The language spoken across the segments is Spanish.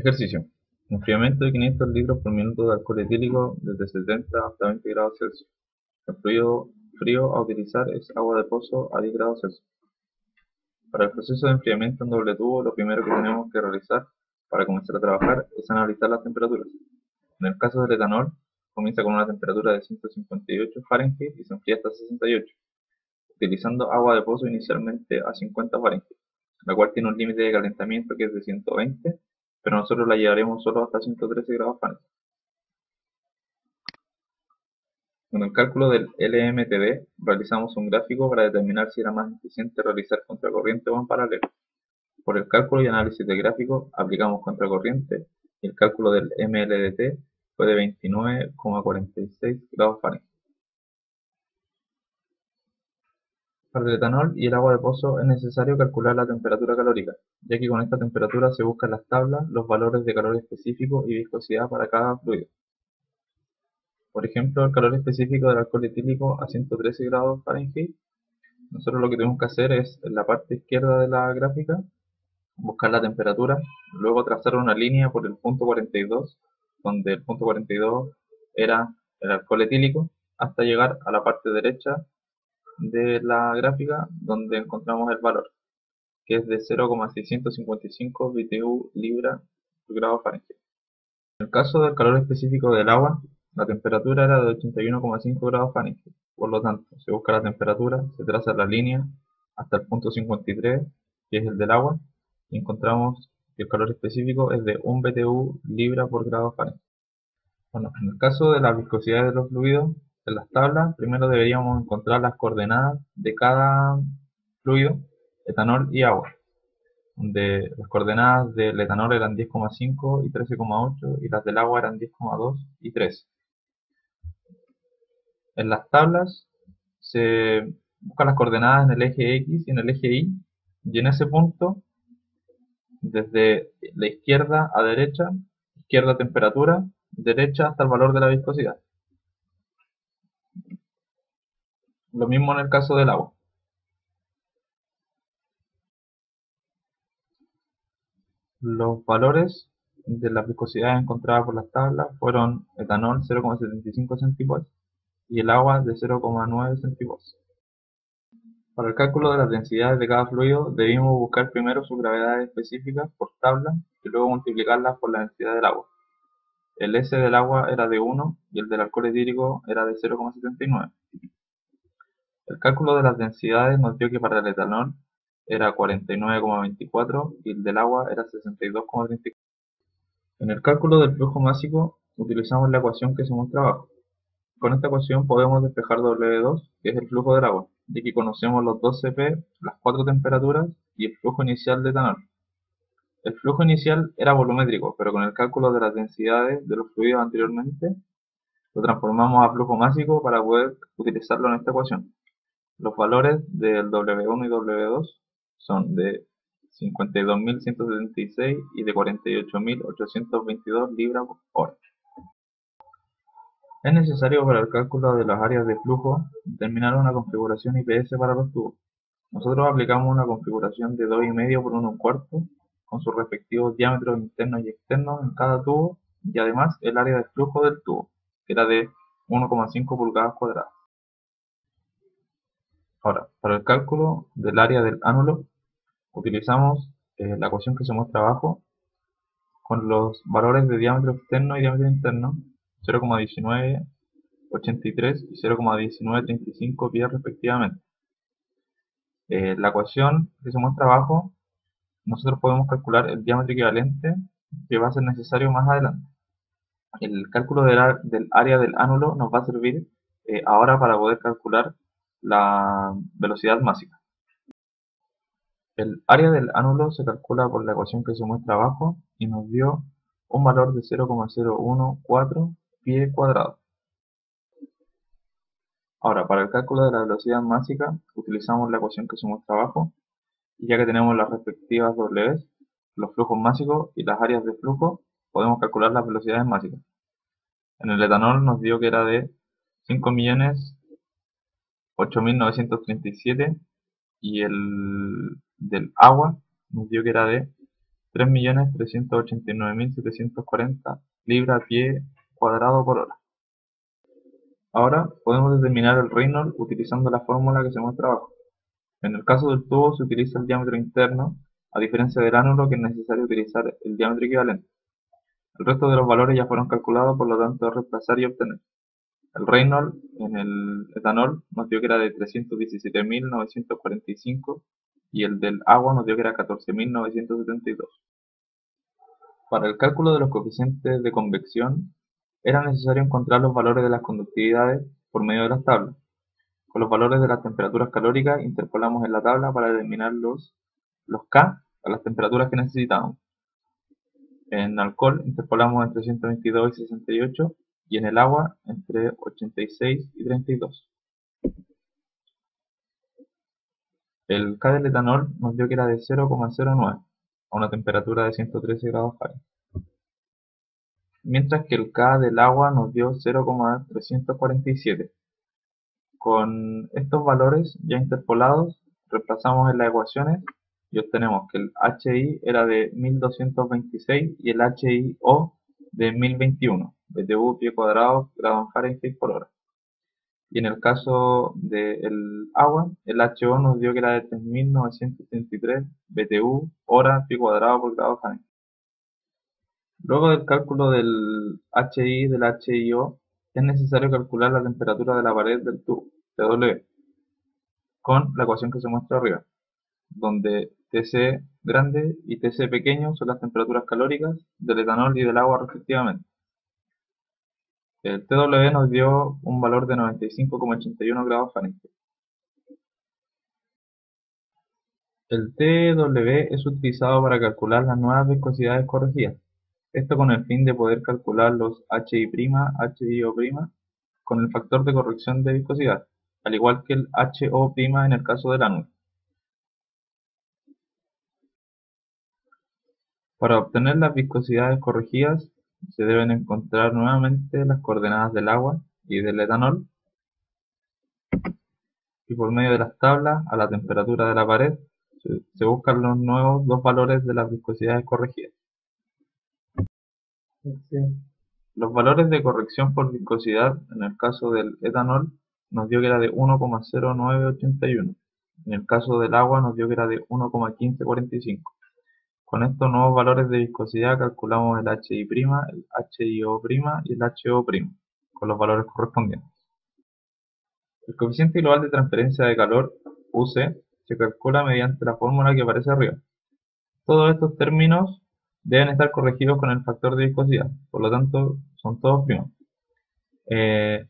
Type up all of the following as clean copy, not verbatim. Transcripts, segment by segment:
Ejercicio. Enfriamiento de 500 litros por minuto de alcohol etílico desde 70 hasta 20 grados Celsius. El fluido frío a utilizar es agua de pozo a 10 grados Celsius. Para el proceso de enfriamiento en doble tubo, lo primero que tenemos que realizar para comenzar a trabajar es analizar las temperaturas. En el caso del etanol, comienza con una temperatura de 158 Fahrenheit y se enfría hasta 68, utilizando agua de pozo inicialmente a 50 Fahrenheit, la cual tiene un límite de calentamiento que es de 120, pero nosotros la llevaremos solo hasta 113 grados Fahrenheit. Con el cálculo del LMTD realizamos un gráfico para determinar si era más eficiente realizar contracorriente o en paralelo. Por el cálculo y análisis del gráfico aplicamos contracorriente y el cálculo del MLDT fue de 29,46 grados Fahrenheit. Para el etanol y el agua de pozo es necesario calcular la temperatura calórica, ya que con esta temperatura se buscan en las tablas los valores de calor específico y viscosidad para cada fluido. Por ejemplo, el calor específico del alcohol etílico a 113 grados Fahrenheit. Nosotros lo que tenemos que hacer es, en la parte izquierda de la gráfica, buscar la temperatura, luego trazar una línea por el punto 42, donde el punto 42 era el alcohol etílico, hasta llegar a la parte derecha de la gráfica, donde encontramos el valor, que es de 0,655 BTU libra por grado Fahrenheit. En el caso del calor específico del agua, la temperatura era de 81,5 grados Fahrenheit. Por lo tanto, se busca la temperatura, se traza la línea hasta el punto 53, que es el del agua, y encontramos que el calor específico es de 1 BTU libra por grado Fahrenheit. Bueno, en el caso de la viscosidad de los fluidos, en las tablas, primero deberíamos encontrar las coordenadas de cada fluido, etanol y agua, donde las coordenadas del etanol eran 10,5 y 13,8 y las del agua eran 10,2 y 13. En las tablas se buscan las coordenadas en el eje X y en el eje Y, y en ese punto, desde la izquierda a derecha, izquierda temperatura, derecha hasta el valor de la viscosidad. Lo mismo en el caso del agua. Los valores de las viscosidades encontradas por las tablas fueron etanol 0,75 centivolts y el agua de 0,9 centivolts. Para el cálculo de las densidades de cada fluido debimos buscar primero sus gravedades específicas por tabla y luego multiplicarlas por la densidad del agua. El S del agua era de 1 y el del alcohol etílico era de 0,79. El cálculo de las densidades nos dio que para el etanol era 49,24 y el del agua era 62,34. En el cálculo del flujo másico utilizamos la ecuación que se muestra abajo. Con esta ecuación podemos despejar W2, que es el flujo del agua, ya que conocemos los 2 Cp, las 4 temperaturas y el flujo inicial de etanol. El flujo inicial era volumétrico, pero con el cálculo de las densidades de los fluidos anteriormente, lo transformamos a flujo másico para poder utilizarlo en esta ecuación. Los valores del W1 y W2 son de 52.176 y de 48.822 libras por hora. Es necesario para el cálculo de las áreas de flujo determinar una configuración IPS para los tubos. Nosotros aplicamos una configuración de 2,5 por 1,25 con sus respectivos diámetros internos y externos en cada tubo y además el área de flujo del tubo, que era de 1,5 pulgadas cuadradas. Ahora, para el cálculo del área del ánulo utilizamos la ecuación que se muestra abajo con los valores de diámetro externo y diámetro interno, 0,1983 y 0,1935 pies respectivamente. La ecuación que se muestra abajo, nosotros podemos calcular el diámetro equivalente que va a ser necesario más adelante. El cálculo del área del ánulo nos va a servir ahora para poder calcular la velocidad máxima. El área del ánulo se calcula por la ecuación que se muestra abajo y nos dio un valor de 0,014 pie cuadrado. Ahora, para el cálculo de la velocidad máxima utilizamos la ecuación que se muestra abajo y ya que tenemos las respectivas W, los flujos máximos y las áreas de flujo, podemos calcular las velocidades máximas. En el etanol nos dio que era de 5.008.937 y el del agua nos dio que era de 3.389.740 libras pie cuadrado por hora. Ahora podemos determinar el Reynolds utilizando la fórmula que se muestra abajo. En el caso del tubo se utiliza el diámetro interno, a diferencia del ánulo que es necesario utilizar el diámetro equivalente. El resto de los valores ya fueron calculados, por lo tanto es reemplazar y obtener. El Reynolds en el etanol nos dio que era de 317.945 y el del agua nos dio que era 14.972. Para el cálculo de los coeficientes de convección era necesario encontrar los valores de las conductividades por medio de las tablas. Con los valores de las temperaturas calóricas interpolamos en la tabla para determinar los K a las temperaturas que necesitamos. En alcohol interpolamos entre 122 y 68 y en el agua entre 86 y 32. El K del etanol nos dio que era de 0,09 a una temperatura de 113 grados Fahrenheit. Mientras que el K del agua nos dio 0,347. Con estos valores ya interpolados, reemplazamos en las ecuaciones y obtenemos que el HI era de 1226 y el HIO de 1021 BTU pie cuadrado grado Fahrenheit por hora. Y en el caso del agua, el HO nos dio que era de 3933 BTU hora pie cuadrado por grado Fahrenheit. Luego del cálculo del HI y del HIO, es necesario calcular la temperatura de la pared del tubo, TW, con la ecuación que se muestra arriba, donde Tc grande y Tc pequeño son las temperaturas calóricas del etanol y del agua respectivamente. El TW nos dio un valor de 95,81 grados Fahrenheit. El TW es utilizado para calcular las nuevas viscosidades corregidas, esto con el fin de poder calcular los HI', HIO' con el factor de corrección de viscosidad, al igual que el HO' en el caso del ánulo. Para obtener las viscosidades corregidas, se deben encontrar nuevamente las coordenadas del agua y del etanol, y por medio de las tablas, a la temperatura de la pared, se buscan los nuevos dos valores de las viscosidades corregidas. Los valores de corrección por viscosidad, en el caso del etanol, nos dio que era de 1,0981. En el caso del agua nos dio que era de 1,1545. Con estos nuevos valores de viscosidad calculamos el HI', el HIO' y el HO', con los valores correspondientes. El coeficiente global de transferencia de calor, UC, se calcula mediante la fórmula que aparece arriba. Todos estos términos deben estar corregidos con el factor de viscosidad, por lo tanto son todos primos. El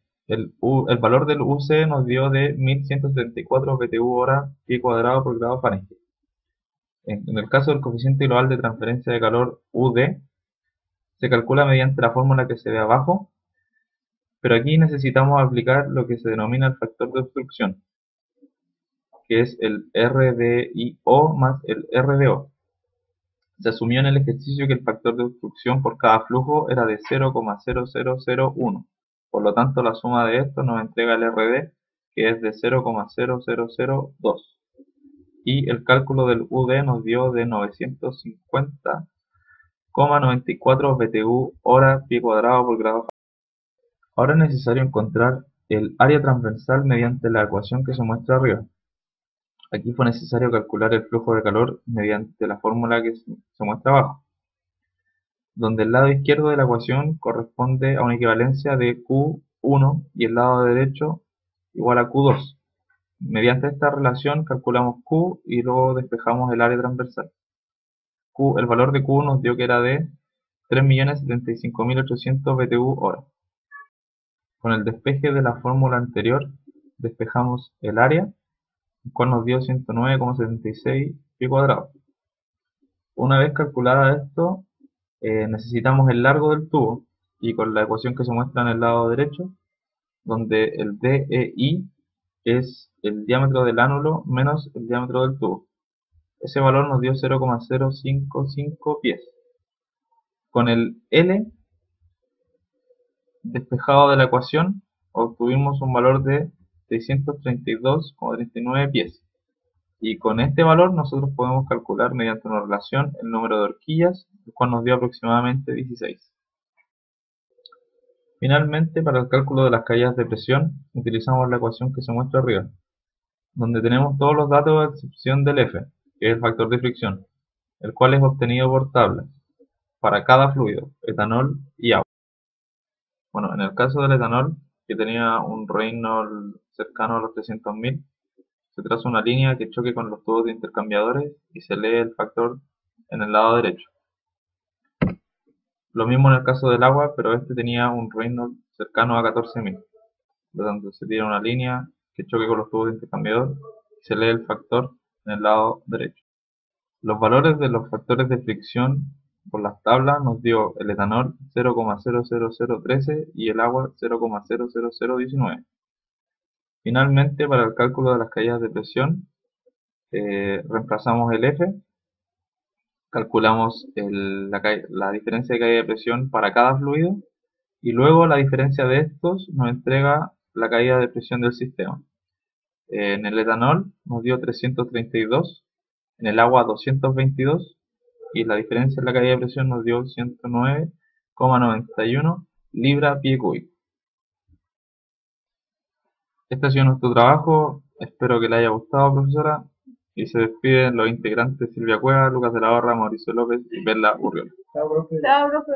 valor del UC nos dio de 1174 BTU hora pie cuadrado por grado Fahrenheit. En el caso del coeficiente global de transferencia de calor, UD, se calcula mediante la fórmula que se ve abajo, pero aquí necesitamos aplicar lo que se denomina el factor de obstrucción, que es el RDIO más el RDO. Se asumió en el ejercicio que el factor de obstrucción por cada flujo era de 0,0001, por lo tanto la suma de estos nos entrega el RD, que es de 0,0002. Y el cálculo del UD nos dio de 950,94 BTU hora pie cuadrado por grado Fahrenheit. Ahora es necesario encontrar el área transversal mediante la ecuación que se muestra arriba. Aquí fue necesario calcular el flujo de calor mediante la fórmula que se muestra abajo, donde el lado izquierdo de la ecuación corresponde a una equivalencia de Q1 y el lado derecho igual a Q2. Mediante esta relación calculamos Q y luego despejamos el área transversal. El valor de Q nos dio que era de 3.075.800 BTU hora. Con el despeje de la fórmula anterior despejamos el área, el cual nos dio 109,76 pie cuadrado. Una vez calculada esto, necesitamos el largo del tubo, y con la ecuación que se muestra en el lado derecho, donde el DEI es el diámetro del ánulo menos el diámetro del tubo. Ese valor nos dio 0,055 pies. Con el L despejado de la ecuación, obtuvimos un valor de 632,39 pies. Y con este valor nosotros podemos calcular mediante una relación el número de horquillas, el cual nos dio aproximadamente 16. Finalmente, para el cálculo de las caídas de presión, utilizamos la ecuación que se muestra arriba, donde tenemos todos los datos a excepción del F, que es el factor de fricción, el cual es obtenido por tablas, para cada fluido, etanol y agua. Bueno, en el caso del etanol, que tenía un Reynolds cercano a los 300.000, se traza una línea que choque con los tubos de intercambiadores y se lee el factor en el lado derecho. Lo mismo en el caso del agua, pero este tenía un Reynolds cercano a 14.000. Por lo tanto, se tira una línea que choque con los tubos de intercambiador y se lee el factor en el lado derecho. Los valores de los factores de fricción por las tablas nos dio el etanol 0,00013 y el agua 0,00019. Finalmente, para el cálculo de las caídas de presión, reemplazamos el F, calculamos la diferencia de caída de presión para cada fluido y luego la diferencia de estos nos entrega la caída de presión del sistema. En el etanol nos dio 332, en el agua 222 y la diferencia en la caída de presión nos dio 109,91 libra-pie cúbico. Este ha sido nuestro trabajo, espero que le haya gustado, profesora, y se despiden los integrantes Silvia Cueva, Lucas de la Barra, Mauricio López y Perla Urriola. Chao, profe. Chao, profe.